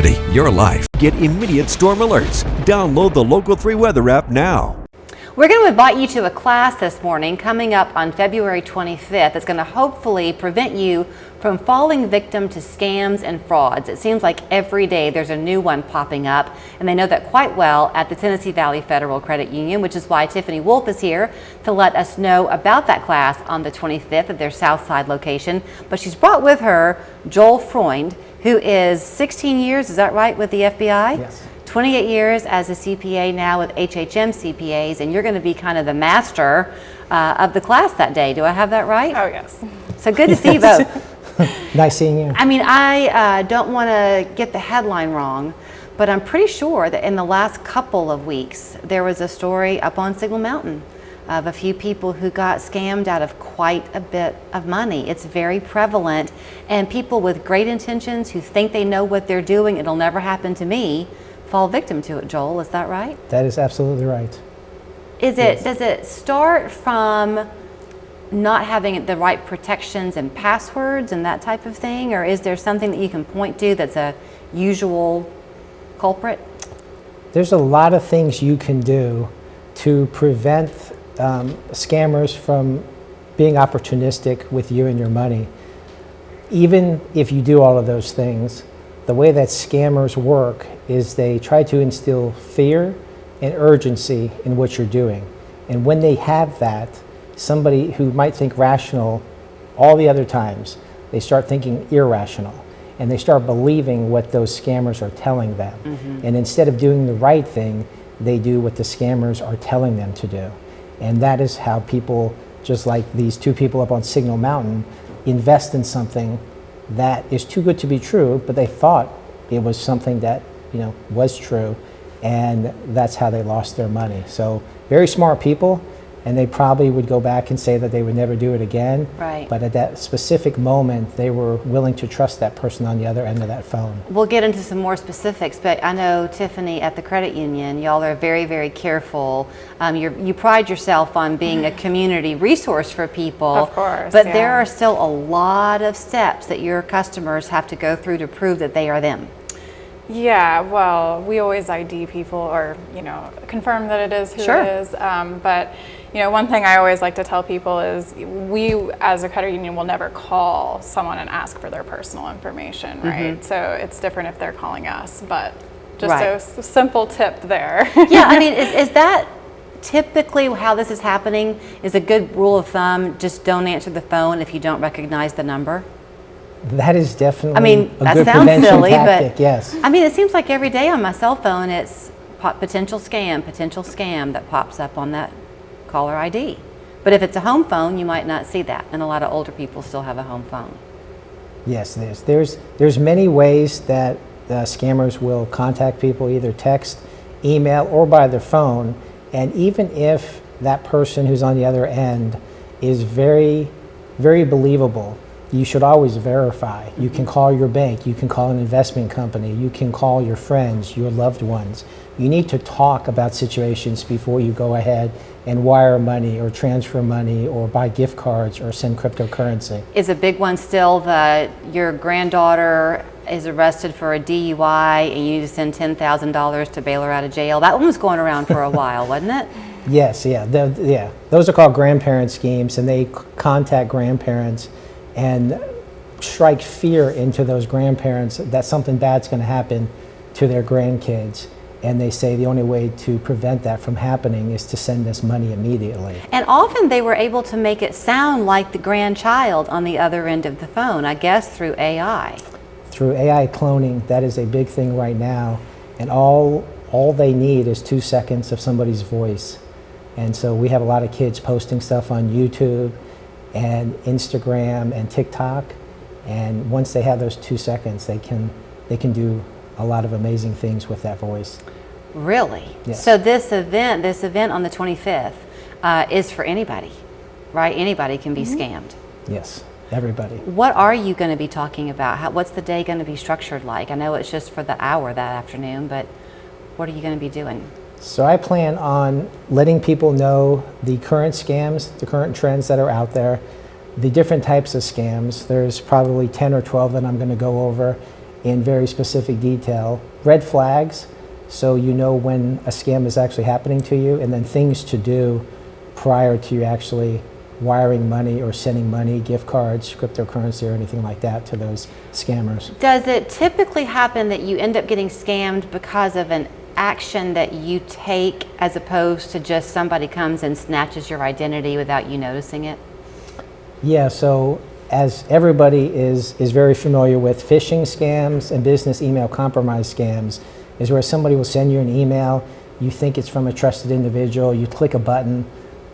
Your life. Get immediate storm alerts. Download the Local 3 Weather app now. We're going to invite you to a class this morning coming up on February 25th. It's going to hopefully prevent you from falling victim to scams and frauds. It seems like every day there's a new one popping up, and they know that quite well at the Tennessee Valley Federal Credit Union, which is why Tiffany Wolf is here to let us know about that class on the 25th at their Southside location. But she's brought with her Joel Freund, who is 16 years, is that right, with the FBI? Yes. 28 years as a CPA now with HHM CPA'S, and you're going to be kind of the master of the class that day. Do I have that right? Oh, yes. So good to see you both. Nice seeing you. I mean, I don't want to get the headline wrong, but I'm pretty sure that in the last couple of weeks, there was a story up on Signal Mountain of a few people who got scammed out of quite a bit of money. It's very prevalent, and people with great intentions who think they know what they're doing, it'll never happen to me, fall victim to it. Joel, is that right? That is absolutely right. Is it? Does it start from not having the right protections and passwords and that type of thing, or is there something that you can point to that's a usual culprit? There's a lot of things you can do to prevent scammers from being opportunistic with you and your money. Even if you do all of those things, the way that scammers work is they try to instill fear and urgency in what you're doing. And when they have that, somebody who might think rational all the other times, they start thinking irrational. And they start believing what those scammers are telling them. Mm-hmm. And instead of doing the right thing, they do what the scammers are telling them to do. And that is how people, just like these two people up on Signal Mountain, invest in something that is too good to be true, but they thought it was something that, was true, and that's how they lost their money. So very smart people, and they probably would go back and say that they would never do it again. Right. But at that specific moment, they were willing to trust that person on the other end of that phone. We'll get into some more specifics, but I know, Tiffany, at the credit union, y'all are very, very careful. You pride yourself on being a community resource for people. Of course, but yeah. there are still a lot of steps that your customers have to go through to prove that they are them. Yeah, well, we always ID people or, confirm that it is who Sure. it is. But, one thing I always like to tell people is we, as a credit union, will never call someone and ask for their personal information, right? Mm-hmm. So it's different if they're calling us, but just right. a simple tip there. Yeah, I mean, is that typically how this is happening? Is a good rule of thumb, just don't answer the phone if you don't recognize the number? That is definitely a that good sounds prevention silly, tactic, but yes. I mean, it seems like every day on my cell phone, it's potential scam that pops up on that caller ID. But if it's a home phone, you might not see that, and a lot of older people still have a home phone. Yes, there's many ways that scammers will contact people, either text, email, or by their phone. And even if that person who's on the other end is very, very believable, you should always verify. You can call your bank, you can call an investment company, you can call your friends, your loved ones. You need to talk about situations before you go ahead and wire money or transfer money or buy gift cards or send cryptocurrency. Is a big one still that your granddaughter is arrested for a DUI and you need to send $10,000 to bail her out of jail? That one was going around for a while, wasn't it? Yes, yeah. Those are called grandparent schemes, and they contact grandparents and strike fear into those grandparents that something bad's going to happen to their grandkids. And they say the only way to prevent that from happening is to send us money immediately. And often they were able to make it sound like the grandchild on the other end of the phone, I guess through AI. Through AI cloning, that is a big thing right now. And all they need is 2 seconds of somebody's voice. And so we have a lot of kids posting stuff on YouTube and Instagram and TikTok. And once they have those 2 seconds, they can do a lot of amazing things with that voice. Really? Yes. So this event on the 25th is for anybody, right? Anybody can be scammed. Yes, everybody. What are you going to be talking about? What's the day going to be structured like? I know it's just for the hour that afternoon, but what are you going to be doing? So I plan on letting people know the current scams, the current trends that are out there, the different types of scams. There's probably 10 or 12 that I'm going to go over, in very specific detail. Red flags, so you know when a scam is actually happening to you, and then things to do prior to you actually wiring money or sending money, gift cards, cryptocurrency, or anything like that to those scammers. Does it typically happen that you end up getting scammed because of an action that you take as opposed to just somebody comes and snatches your identity without you noticing it? Yeah, so as everybody is very familiar with, phishing scams and business email compromise scams is where somebody will send you an email, you think it's from a trusted individual, you click a button,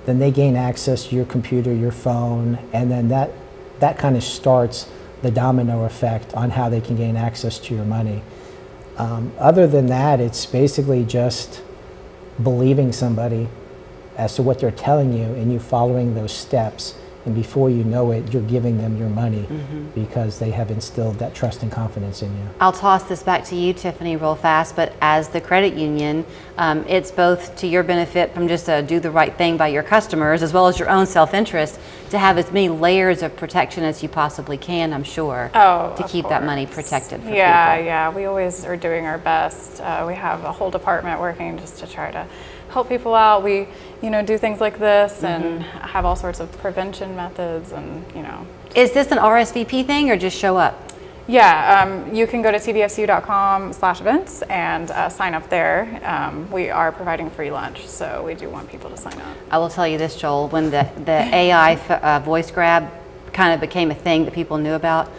then they gain access to your computer, your phone, and then that kind of starts the domino effect on how they can gain access to your money. Other than that, it's basically just believing somebody as to what they're telling you and you following those steps. And before you know it, you're giving them your money because they have instilled that trust and confidence in you. I'll toss this back to you, Tiffany, real fast, but as the credit union, it's both to your benefit from just do the right thing by your customers as well as your own self-interest to have as many layers of protection as you possibly can, I'm sure, to keep that money protected for people. Yeah, we always are doing our best. We have a whole department working just to try to help people out. We, do things like this and have all sorts of prevention methods and, Is this an RSVP thing or just show up? Yeah, you can go to tvfcu.com/events and sign up there. We are providing free lunch, so we do want people to sign up. I will tell you this, Joel, when the AI voice grab kind of became a thing that people knew about,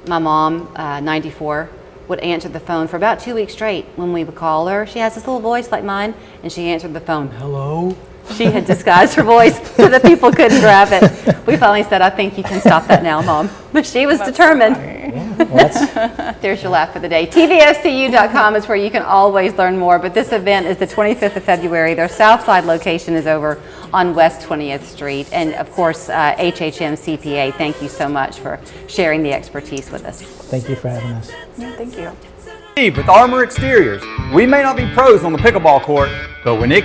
my mom, 94, would answer the phone for about 2 weeks straight when we would call her. She has this little voice like mine, and she answered the phone, hello. She had disguised her voice so that people couldn't grab it. We finally said, I think you can stop that now, Mom. But she was determined. Yeah, well, There's your laugh for the day. TVFCU.com is where you can always learn more, but this event is the 25th of February. Their Southside location is over on West 20th Street. And of course, HHM CPA, thank you so much for sharing the expertise with us. thank you for having us. Yeah, thank you. With Armor Exteriors, we may not be pros on the pickleball court, but when it